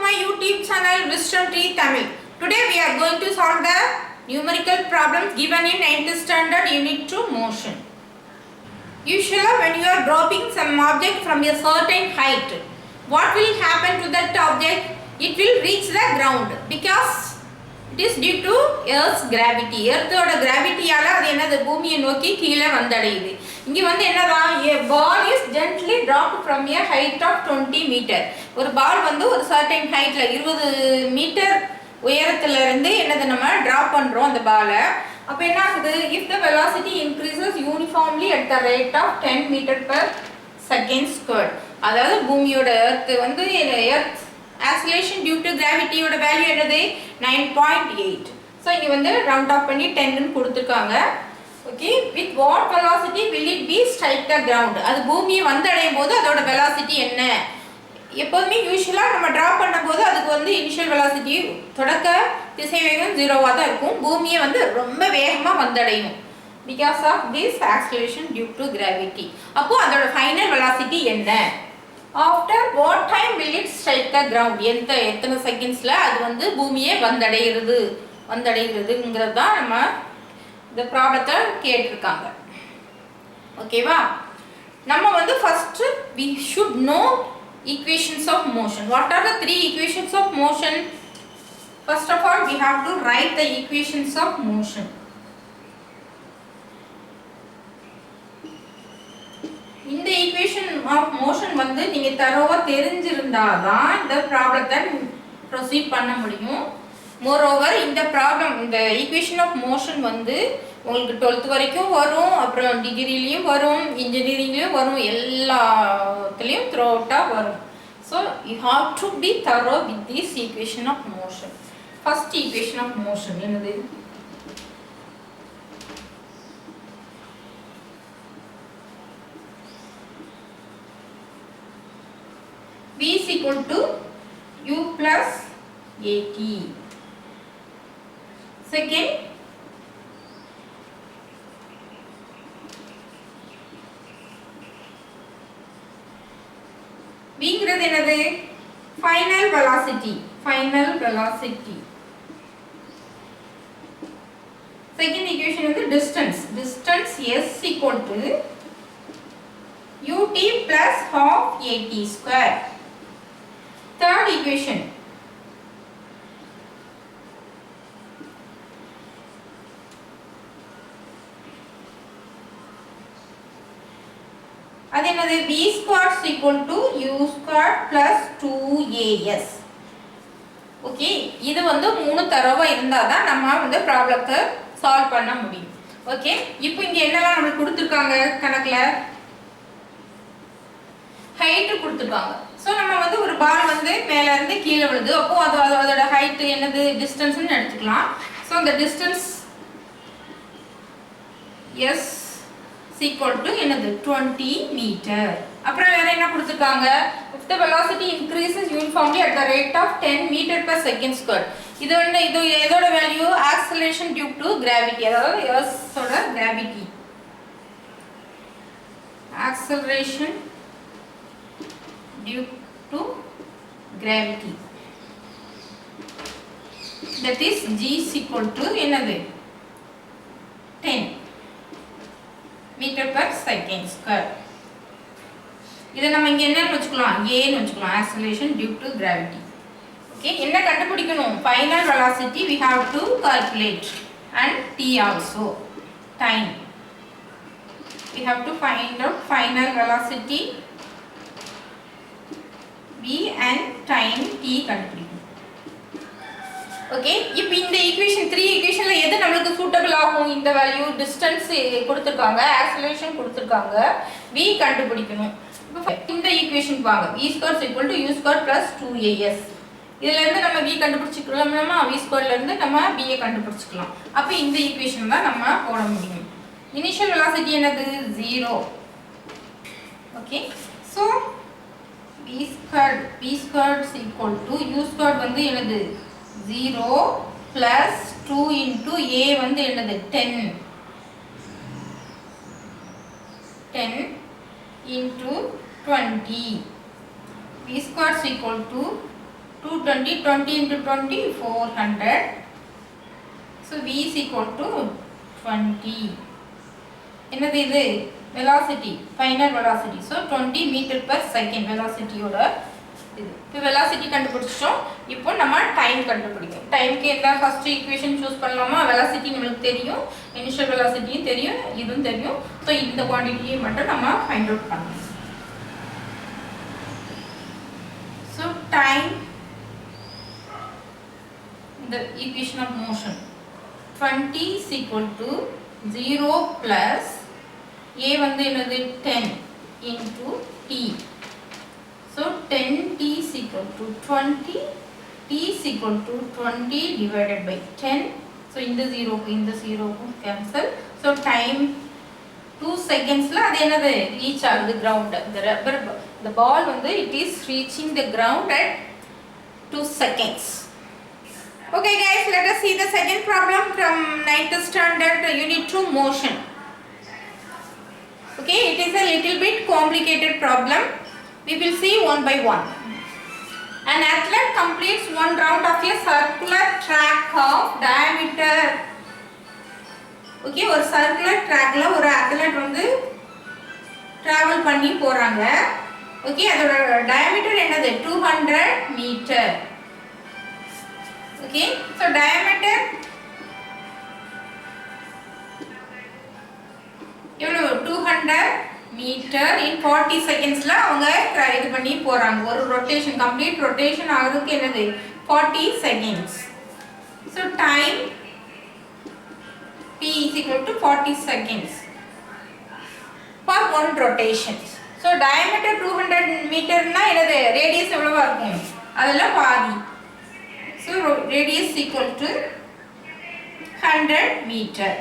my YouTube channel Wisdom Tree Tamil. Today we are going to solve the numerical problems given in 9th standard unit 2 motion. Usually when you are dropping some object from a certain height, what will happen to that object? It will reach the ground because it is due to Earth's gravity. Earthோட கிராவிட்டியால அது என்னது பூமியை நோக்கி கீழே வந்தடையுது. இங்க வந்து என்னதா a ball is gently dropped from a height of 20 meter. ஒரு பால் வந்து ஒரு certain heightல 20 மீட்டர் உயரத்துல இருந்து என்னது நம்ம drop பண்றோம் அந்த பாலை. அப்ப என்ன ஆகுது? If the velocity increases uniformly at the rate of 10 meter per second squared. அதாவது பூமியோட earth வந்து earth acceleration due to gravity ஓட வேல்யூ என்னது 9.8. சோ இங்க வந்து ரவுண்ட் ஆஃப் பண்ணி 10 ன்னு கொடுத்திருக்காங்க. Okay, with what velocity will it be strike the ground? அது பூமியை வந்தடையும் போது அதோட velocity என்ன? எப்பவுமே யூசுவலா நம்ம டிராப் பண்ணும்போது அதுக்கு வந்து இனிஷியல் velocity தொடக்க திசைவேகம் 0வா தான் இருக்கும். பூமியை வந்து ரொம்ப வேகமா வந்தடையும் because of this acceleration due to gravity. அப்போ அதோட ஃபைனல் velocity என்ன? After what time will it strike the ground? எத்தனை செகண்ட்ஸ்ல அது வந்து பூமியை வந்தடைகிறதுங்கிறது தான் நம்ம இந்த ப்ராப்ளத்தை கேட்டிருக்காங்க. ஓகேவா? நம்ம வந்து first we should know equations of motion. What are the three equations of motion? First of all, we have to write the equations of motion. இந்த ஈக்குவேஷன் ஆஃப் மோஷன் வந்து நீங்க தரோவா தெரிஞ்சிருந்தாதான் இந்த ப்ராப்ளத்தை ப்ரொசீட் பண்ண முடியும். மோரோவர் இந்த ப்ராப்ளம் இந்த equation of motion வந்து உங்களுக்கு 12th வரைக்கும் வரும், அப்புறம் டிகிரிலையும் வரும், இன்ஜினியரிங்லையும் வரும், எல்லாத்துலேயும் த்ரூ அவுட்டாக வரும். So you have to be thorough with this equation of motion. First equation of motion என்னது? V is equal to U plus AT. Second, V ங்கிறது என்னது? Final velocity. Second equation வந்து distance. Distance S equal to UT plus half AT square. Third equation, அது என்னது? V squared is equal to U squared plus 2AS. Okay, இது வந்து 3 தரவா இருந்தாதான் நம்ம வந்து ப்ராப்ளத்தை சால்வ் பண்ண முடியும். ஓகே, இப்போ இங்க என்னலாம் நமக்கு கொடுத்திருக்காங்க கணக்குல? ஹைட் கொடுத்திருக்காங்க. ஸோ நம்ம வந்து ஒரு பால் வந்து மேல இருந்து கீழே விழுது, அப்போ அதோட ஹைட் என்னது? டிஸ்டன்ஸ்னு எடுத்துக்கலாம். ஸோ அந்த டிஸ்டன்ஸ் எஸ் ஈக்குவல் டு என்னது? 20 மீட்டர். அப்புறம் வேற என்ன கொடுத்துருக்காங்க? if the velocity increases uniformly at the rate of 10 meter per second square. இது எதோட value? acceleration due to gravity, அதாவது எர்த்தோட gravity. acceleration due to gravity, that is G is equal to என்னது? 10 meter per second square. இதை நம்ம இங்க என்னன்னு வச்சுக்கலாம்? A ன்னு வச்சுக்கலாம், acceleration due to gravity. Okay, என்ன கண்டுபிடிக்கணும்? final velocity we have to calculate and T also, time. We have to find out final velocity V and time T கண்டுபிடிக்கணும். ஓகே, இப்போ இந்த ஈக்குவேஷன் 3 ஈக்குவேஷன்ல எது நமக்கு சூட்டபிள் ஆகும்? இந்த வேல்யூ டிஸ்டன்ஸ் கொடுத்திருக்காங்க, ஆக்சலரேஷன் கொடுத்திருக்காங்க, V கண்டுபிடிக்கணும். இப்போ இந்த ஈக்குவேஷன் வாங்க. V squared is equal to U squared plus 2AS. இதுல இருந்து நம்ம V கண்டுபிடிச்சிக்கலாமா? V squared ல இருந்து நம்ம V ஐ கண்டுபிடிச்சிக்கலாம். அப்ப இந்த ஈக்குவேஷன் தான் நம்ம போட முடியும். இனிஷியல் velocity என்னது? 0. Okay, so V squared is equal to U squared வந்து என்னது? 0 plus 2 into A வந்து என்னது? 10 into 20. V squared is equal to 220, 20 into 20, 400. So V is equal to 20. என்னது இது velocity, final velocity. So 20 meter per second velocity ஓட இது. இப்போ velocity கண்டுபிடிச்சிட்டோம். இப்போ நம்ம டைம் கண்டுபிடிக்கணும். டைம்க்கு என்ன ஃபர்ஸ்ட் ஈக்குவேஷன் சூஸ் பண்ணலாமா? velocity நமக்கு தெரியும், initial velocity தெரியும், இதுவும் தெரியும். ஸோ இந்த குவாண்டிட்டியை மட்டும் நம்ம ஃபைண்ட் அவுட் பண்ணணும். So time, the equation of motion 20 is equal to 0 plus a வந்து என்னது 10 into t. So 10t is equal to 20, t is equal to 20 divided by 10. So இந்த 0 cancel. So time 2 seconds ல அது என்னது reach ஆகுது ground. The rubber, the ball வந்து it is reaching the ground at 2 seconds. Okay guys, let us see the second problem from 9th standard unit 2 motion. Okay, it is a little bit complicated problem. We will see one by one. An athlete completes one round of a circular track of diameter. Okay, ஒரு circular trackல ஒரு athlete வந்து travel பண்ணி போறாங்க. Okay, அதோட diameter என்னது 200 meter. Okay, so diameter எவ்வளவு 200 meter in 40 seconds ல அவங்க இது பண்ணி போறாங்க. ஒரு ரொட்டேஷன், கம்ப்ளீட் ரொட்டேஷன் ஆகிறதுக்கு என்னது 40 seconds. So time t is equal to 40 seconds for one rotation. So diameter 200 meter னா என்னது radius எவ்வளவா இருக்கும்? அதெல்லாம் பாதி. So radius equal to 100 meter.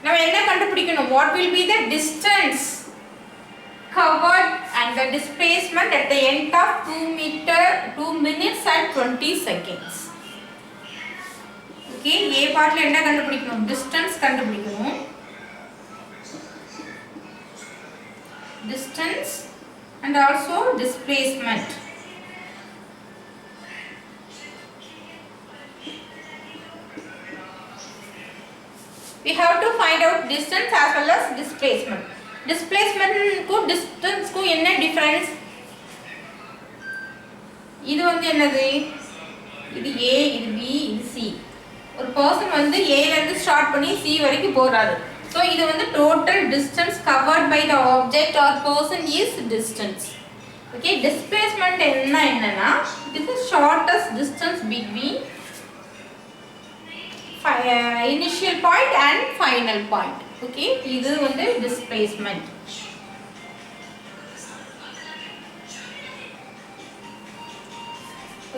Now என்ன கண்டுபிடிக்கணும்? What will be the distance covered and the displacement at the end of 2 minutes and 20 seconds. Okay, A partல என்ன கண்டுபிடிக்கணும்? Distance கண்டுபிடிக்கணும். Distance and also displacement. We have to find out distance as well as displacement. Displacement ku distance ku enna difference? இது வந்து என்னது? இது A, இது B, இது C. ஒரு person வந்து A ல இருந்து ஸ்டார்ட் பண்ணி C வரைக்கும் போறாரு. So இது வந்து total distance covered by the object or person is distance. Okay, displacement என்னன்னா it is the shortest distance between initial point and final point. Okay, இது வந்து displacement.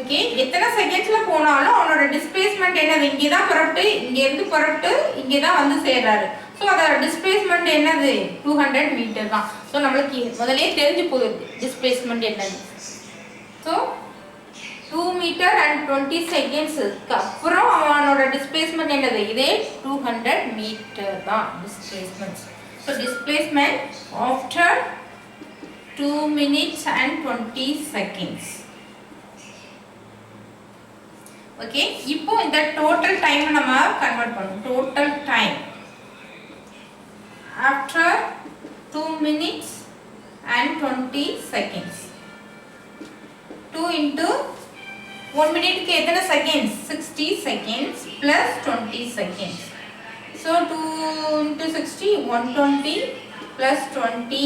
Okay, எத்தனை செகண்ட்ஸ்ல போனாலும் அவனோட displacement என்னது? இங்க தான் புறப்பட்டு, இங்க இருந்து புறப்பட்டு இங்க தான் வந்து சேர்றாரு. சோ அதோட displacement என்னது? 200 மீட்டர் தான். சோ நமக்கு முதல்லயே தெரிஞ்சு போகுது displacement என்னது. So 2 meter and 20 seconds அப்புறம் அவனோட displacement என்னது? இதே 200 meter தான் displacement. So displacement after 2 minutes and 20 seconds. Okay, இப்போ இந்த total time நம்ம convert பண்ணனும். Total time after 2 minutes and 20 seconds. 2 into 1 minute के इतना seconds 60 seconds plus 20 seconds. So 2 into 60 120 plus 20.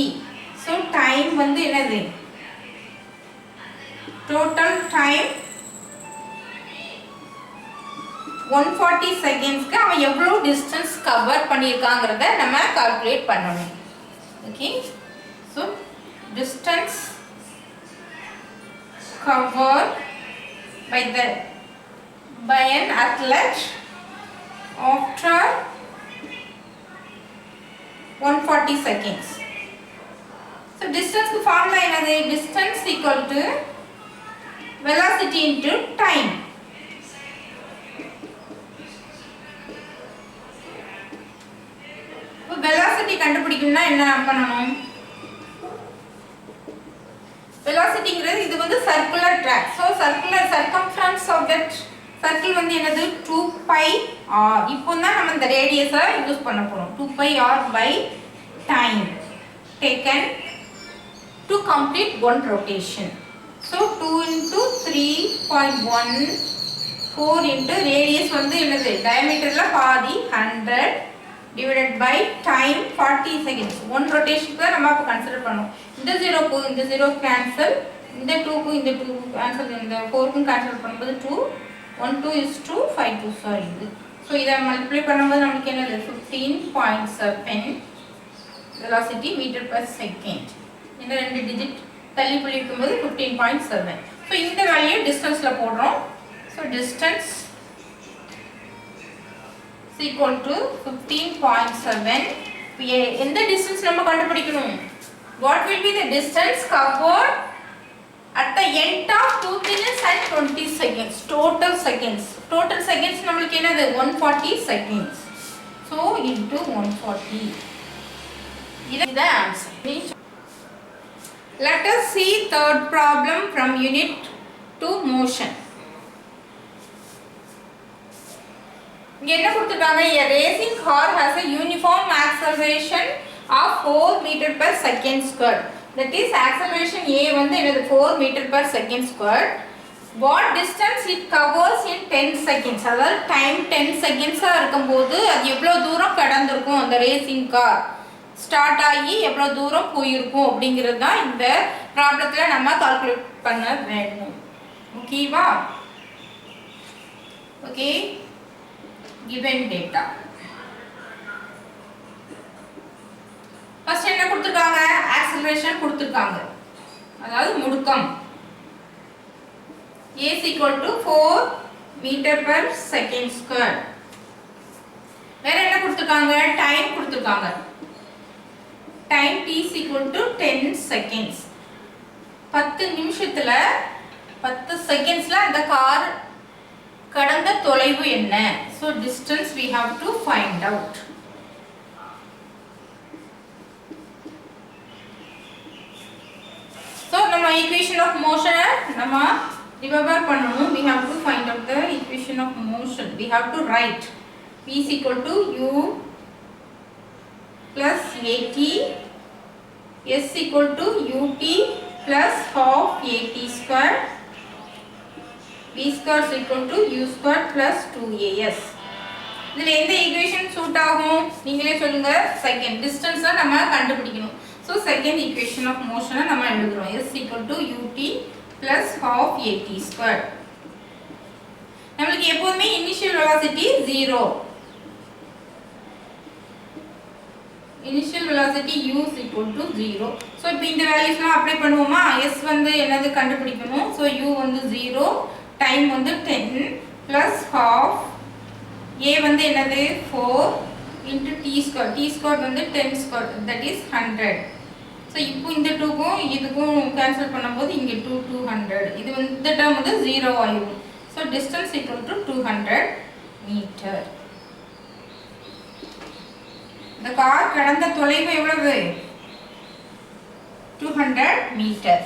So time வந்து என்னது? Total time 140 seconds க்கு அவன் எவ்வளவு distance cover பண்ணிருக்காங்கறத நம்ம calculate பண்ணனும். Okay, so distance covered by an athlete after 140 seconds. So distance ku formula enadhu? Distance equal to velocity into time. velocity கண்டுபிடிக்கணும்னா என்ன பண்ணனும்? வெலாசிட்டிங்கிறது இது வந்து circular track. So circular circumference of that circle வந்து என்னது 2 pi r. இப்போ தான் நம்ம இந்த ரேடியஸை யூஸ் பண்ண போகிறோம். 2 pi r by time taken to complete one rotation. So 2 into 3.1 4 into radius வந்து என்னது diameterல பாதி 100 divided by time 40 seconds. one rotation தான் நம்ம அப்ப கன்சிடர் பண்ணுவோம். இந்த 0 க்கு இந்த 0 கேன்சல், இந்த 2 க்கு இந்த 2 கேன்சல், இந்த 4 க்கு கேன்சல் பண்ணும்போது 2 1 2 is 2 5 2 sorry இது. So இத மல்டிப்ளை பண்ணும்போது நமக்கு என்னது 15.7 velocity meter per second. இந்த ரெண்டு டிஜிட் தள்ளி புள்ளி இருக்கும்போது 15.7. So இந்த வேல்யூ டிஸ்டன்ஸ்ல போடுறோம். So distance is equal to 15.7. எந்த டிஸ்டன்ஸ் நம்ம கண்டுபிடிக்கணும்? What will be the distance covered at the end of 2 minutes and 20 seconds? Total seconds. Total seconds நம்மளுக்கு என்னது 140 seconds. So into 140. இது answer. Let us see third problem from unit 2 motion. இங்க என்ன கொடுத்திருக்காங்க? A racing car has a uniform acceleration of 4 meter per second squared. That is acceleration A வந்து என்னது 4 meter per second squared. What distance it covers in 10 seconds? அதாவது time 10 seconds இருக்கும்போது அது எவ்வளவு தூரம் கடந்திருக்கும் அந்த ரேசிங் கார் ஸ்டார்ட் ஆகி எவ்வளவு தூரம் போயிருக்கும் அப்படிங்கிறது தான் இந்த ப்ராப்ளத்துல நம்ம கால்குலேட் பண்ண வேண்டும். ஓகேவா? Okay, given data. ஃபர்ஸ்ட் என்ன கொடுத்திருக்காங்க? ஆக்சலரேஷன் கொடுத்திருக்காங்க, அதாவது முடுக்கம் A is equal to 4 meter per second square. வேற என்ன கொடுத்திருக்காங்க? டைம் கொடுத்திருக்காங்க. Time t is equal to 10 seconds. 10 நிமிஷத்துல 10 செகண்ட்ஸ்ல அந்த கார் கடந்த தொலைவு என்ன? So distance we have to find out. So நம்ம equation of motion நம்ம remember பண்ணனும். We have to find out the equation of motion. We have to write v is equal to u plus at, s equal to ut plus half at square, v square is equal to u square plus 2as. இதுல எந்த equation suit ஆகும் நீங்களே சொல்லுங்க. Second distance நம்ம கண்டுபிடிக்கணும். So second equation of motion நம்ம எழுதுறோம். s equal to ut plus half at square. நமக்கு எப்பவுமே initial velocity 0. Initial velocity u is equal to 0. So இப்போ இந்த வேல்யூஸ்லாம் அப்ளை பண்ணுவோமா? s வந்து என்னது கண்டுபிடிக்கணும். So u வந்து 0, டைம் வந்து 10 plus half, a வந்து என்னது 4 into t square. t square வந்து 10 square, that is 100. So இப்போ இந்த 2 க்கும் இதுக்கும் கேன்சல் பண்ணும்போது இங்க 200. இது வந்து இந்த டேர்ம் வந்து 0 ஆயிடும். So distance equal to 200 meter. இந்த கார் கடந்த தொலைவு எவ்வளவு? 200 meter.